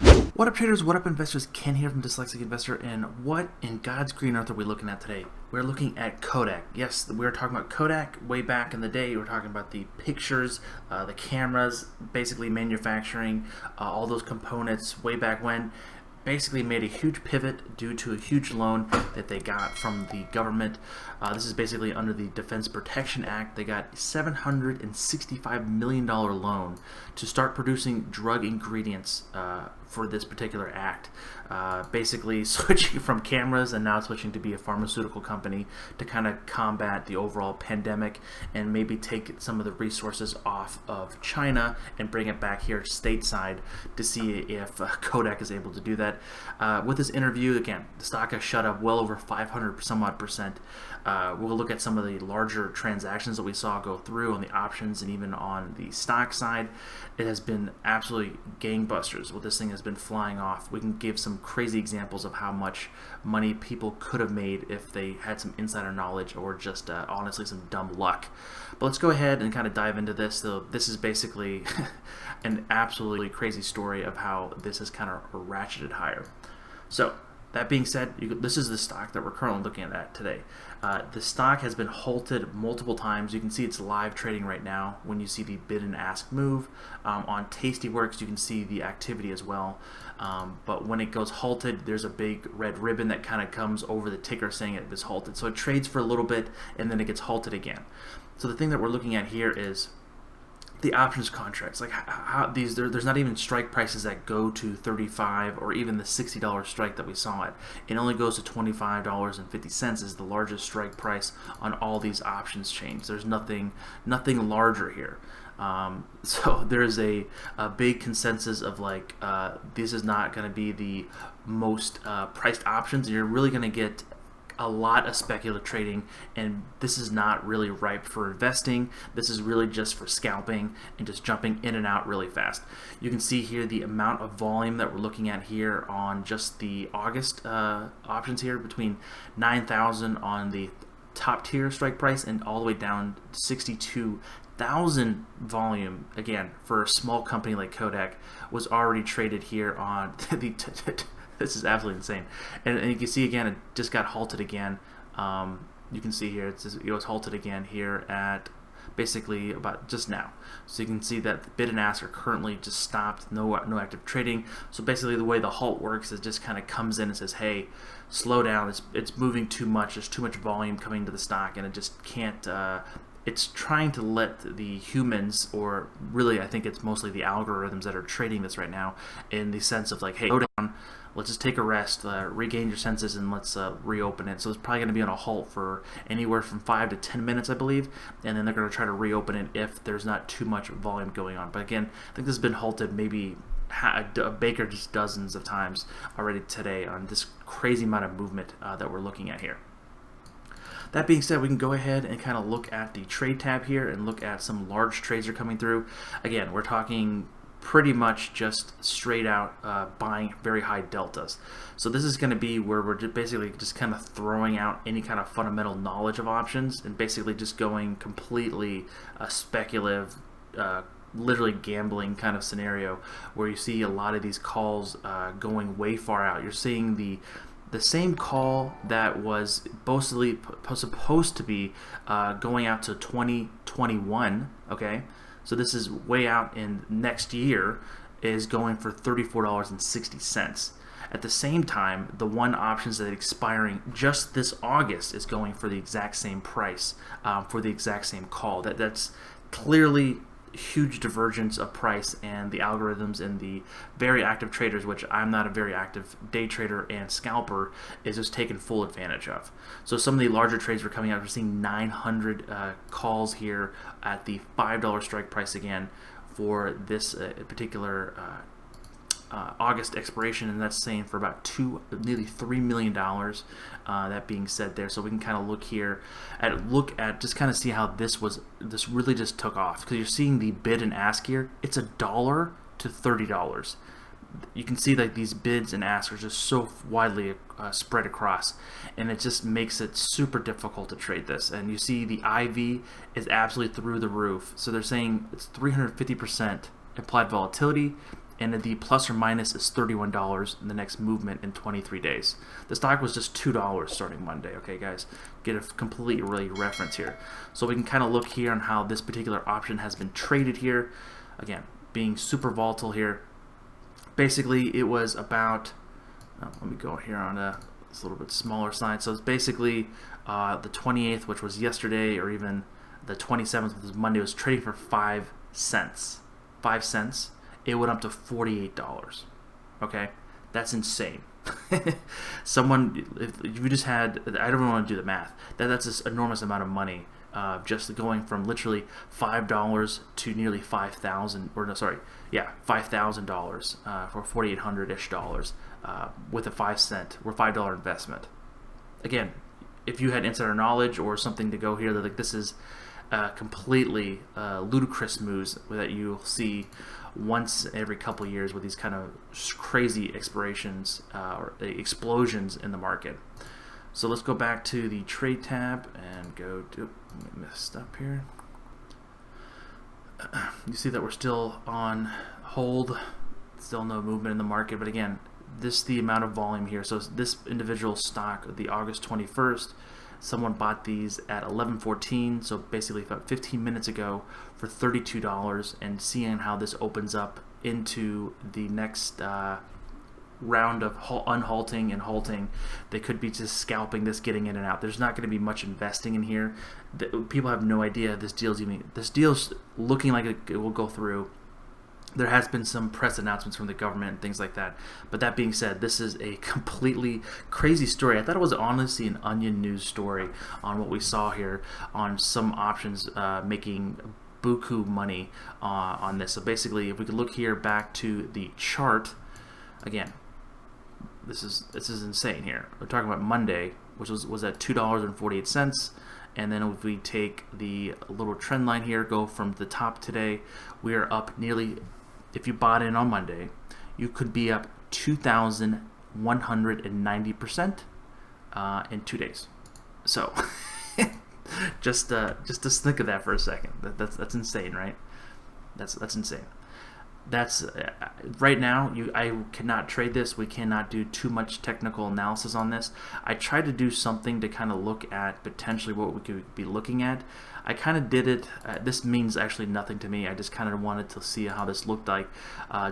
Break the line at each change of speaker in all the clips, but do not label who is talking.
What up traders, what up investors, Ken here from Dyslexic Investor, and what in God's green earth are we looking at today? We're looking at Kodak. Yes, we were talking about Kodak way back in the day. We were talking about the pictures, the cameras, basically manufacturing, all those components way back when. Basically made a huge pivot due to a huge loan that they got from the government. This is basically under the Defense Protection Act. They got a $765 million loan to start producing drug ingredients for this particular act. Basically switching from cameras and now switching to be a pharmaceutical company to kind of combat the overall pandemic and maybe take some of the resources off of China and bring it back here stateside to see if Kodak is able to do that. With this interview, again, the stock has shot up well over 500 some odd percent. We'll look at some of the larger transactions that we saw go through on the options and even on the stock side. It has been absolutely gangbusters. What this thing has been flying off. We can give some crazy examples of how much money people could have made if they had some insider knowledge or just honestly some dumb luck. But let's go ahead and kind of dive into this. So this is basically an absolutely crazy story of how this has kind of ratcheted higher. So that being said, this is the stock that we're currently looking at today. The stock has been halted multiple times. You can see it's live trading right now when you see the bid and ask move. On Tastyworks, you can see the activity as well. But when it goes halted, there's a big red ribbon that kind of comes over the ticker saying it is halted. So it trades for a little bit and then it gets halted again. So the thing that we're looking at here is the options contracts, like how these, there's not even strike prices that go to 35 or even the $60 strike that we saw it. It only goes to $25.50 is the largest strike price on all these options chains. There's nothing larger here. So there's a big consensus of like this is not going to be the most priced options. You're really going to get a lot of speculative trading, and this is not really ripe for investing. This is really just for scalping and just jumping in and out really fast. You can see here the amount of volume that we're looking at here on just the August options here, between 9,000 on the top tier strike price and all the way down to 62,000 volume. Again, for a small company like Kodak, was already traded here on the this is absolutely insane. And you can see again, it just got halted again. You can see here, it was halted again here at basically about just now. So you can see that the bid and ask are currently just stopped, no active trading. So basically the way the halt works is just kind of comes in and says, hey, slow down, it's moving too much, there's too much volume coming to the stock, and it just can't, it's trying to let the humans, or really I think it's mostly the algorithms that are trading this right now, in the sense of like, hey, slow down, let's just take a rest, regain your senses, and let's reopen it. So it's probably going to be on a halt for anywhere from 5 to 10 minutes, I believe, and then they're going to try to reopen it if there's not too much volume going on. But again, I think this has been halted maybe a baker just dozens of times already today on this crazy amount of movement that we're looking at here. That being said, we can go ahead and kind of look at the trade tab here and look at some large trades that are coming through. Again, we're talking pretty much just straight out buying very high deltas. So this is going to be where we're basically just kind of throwing out any kind of fundamental knowledge of options and basically just going completely speculative, literally gambling kind of scenario, where you see a lot of these calls going way far out. You're seeing the same call that was supposed to be going out to 2021, okay? So this is way out in next year, is going for $34.60. At the same time, the one options that are expiring just this August is going for the exact same price for the exact same call. That's clearly huge divergence of price, and the algorithms and the very active traders, which I'm not a very active day trader and scalper, is just taken full advantage of. So some of the larger trades were coming out. We're seeing 900 calls here at the $5 strike price again for this particular August expiration, and that's saying for about nearly $3 million. That being said there, so we can kind of look here at just kind of see how this really just took off, because you're seeing the bid and ask here. It's $1 to $30. You can see that these bids and asks are just so widely spread across, and it just makes it super difficult to trade this. And you see the IV is absolutely through the roof. So they're saying it's 350% implied volatility and the plus or minus is $31 in the next movement in 23 days. The stock was just $2 starting Monday. Okay, guys, get a complete reference here. So we can kind of look here on how this particular option has been traded here. Again, being super volatile here. Basically, it was about, let me go here on this little bit smaller side. So it's basically the 28th, which was yesterday, or even the 27th, which was Monday, was trading for 5 cents. 5 cents. It went up to $48. Okay, that's insane. Someone, if you just had, I don't even want to do the math. That's this enormous amount of money, just going from literally $5 to nearly $5,000, or no, sorry, yeah, $5,000 for $4,800-ish dollars with a 5 cent or $5 investment. Again, if you had insider knowledge or something to go here, that like this is completely ludicrous moves that you'll see once every couple of years with these kind of crazy explosions or explosions in the market. So let's go back to the trade tab and go to, I messed up here. You see that we're still on hold, still no movement in the market, but again, this is the amount of volume here. So this individual stock, the August 21st, someone bought these at 11:14, so basically about 15 minutes ago, for $32, and seeing how this opens up into the next round of unhalting and halting. They could be just scalping this, getting in and out. There's not going to be much investing in here. People have no idea this deal's looking like it will go through. There has been some press announcements from the government and things like that. But that being said, this is a completely crazy story. I thought it was honestly an Onion news story on what we saw here on some options making buku money on this. So basically, if we could look here back to the chart, again, this is insane here. We're talking about Monday, which was at $2.48. And then if we take the little trend line here, go from the top today, we are up nearly, if you bought in on Monday, you could be up 2,190% in 2 days. So just think of that for a second. That's insane, right? That's insane. That's right now. I cannot trade this. We cannot do too much technical analysis on this. I tried to do something to kind of look at potentially what we could be looking at. I kind of did it. This means actually nothing to me. I just kind of wanted to see how this looked like.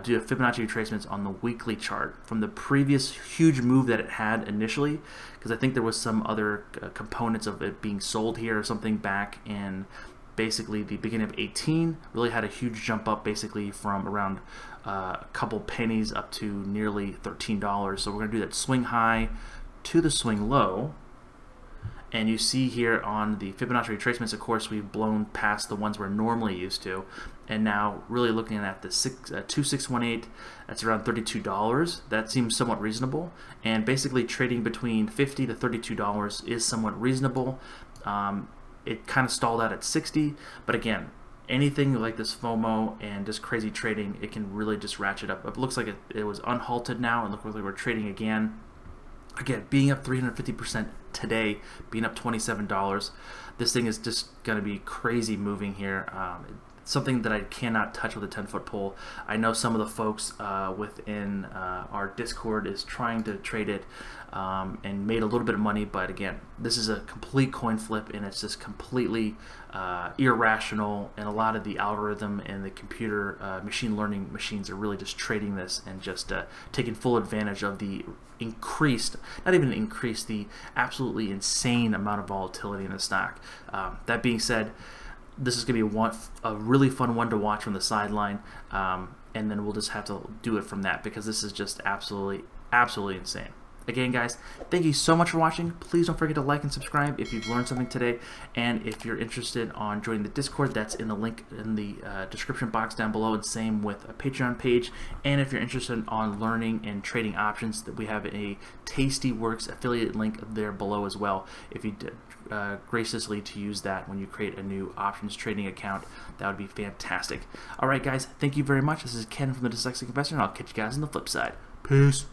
Do a Fibonacci retracements on the weekly chart from the previous huge move that it had initially, because I think there was some other components of it being sold here or something back in basically the beginning of 18. Really had a huge jump up basically from around a couple pennies up to nearly $13. So we're going to do that swing high to the swing low. And you see here on the Fibonacci retracements, of course, we've blown past the ones we're normally used to. And now really looking at the 2618, that's around $32. That seems somewhat reasonable. And basically trading between $50 to $32 is somewhat reasonable. It kind of stalled out at 60, but again, anything like this FOMO and just crazy trading, it can really just ratchet up. It looks like it was unhalted now, and look like we're trading again. Again, being up 350% today, being up $27. This thing is just going to be crazy moving here. Something that I cannot touch with a 10-foot pole. I know some of the folks within our Discord is trying to trade it and made a little bit of money, but again, this is a complete coin flip, and it's just completely irrational, and a lot of the algorithm and the computer machine learning machines are really just trading this and just taking full advantage of the increased, not even increased, the absolutely insane amount of volatility in the stock. That being said, this is going to be a really fun one to watch from the sideline, and then we'll just have to do it from that, because this is just absolutely insane. Again, guys, thank you so much for watching. Please don't forget to like and subscribe if you've learned something today. And if you're interested on joining the Discord, that's in the link in the description box down below, and same with a Patreon page. And if you're interested on learning and trading options, that we have a Tastyworks affiliate link there below as well. If you graciously to use that when you create a new options trading account, that would be fantastic. All right, guys, thank you very much. This is Ken from the Dyslexic Investor, and I'll catch you guys on the flip side. Peace.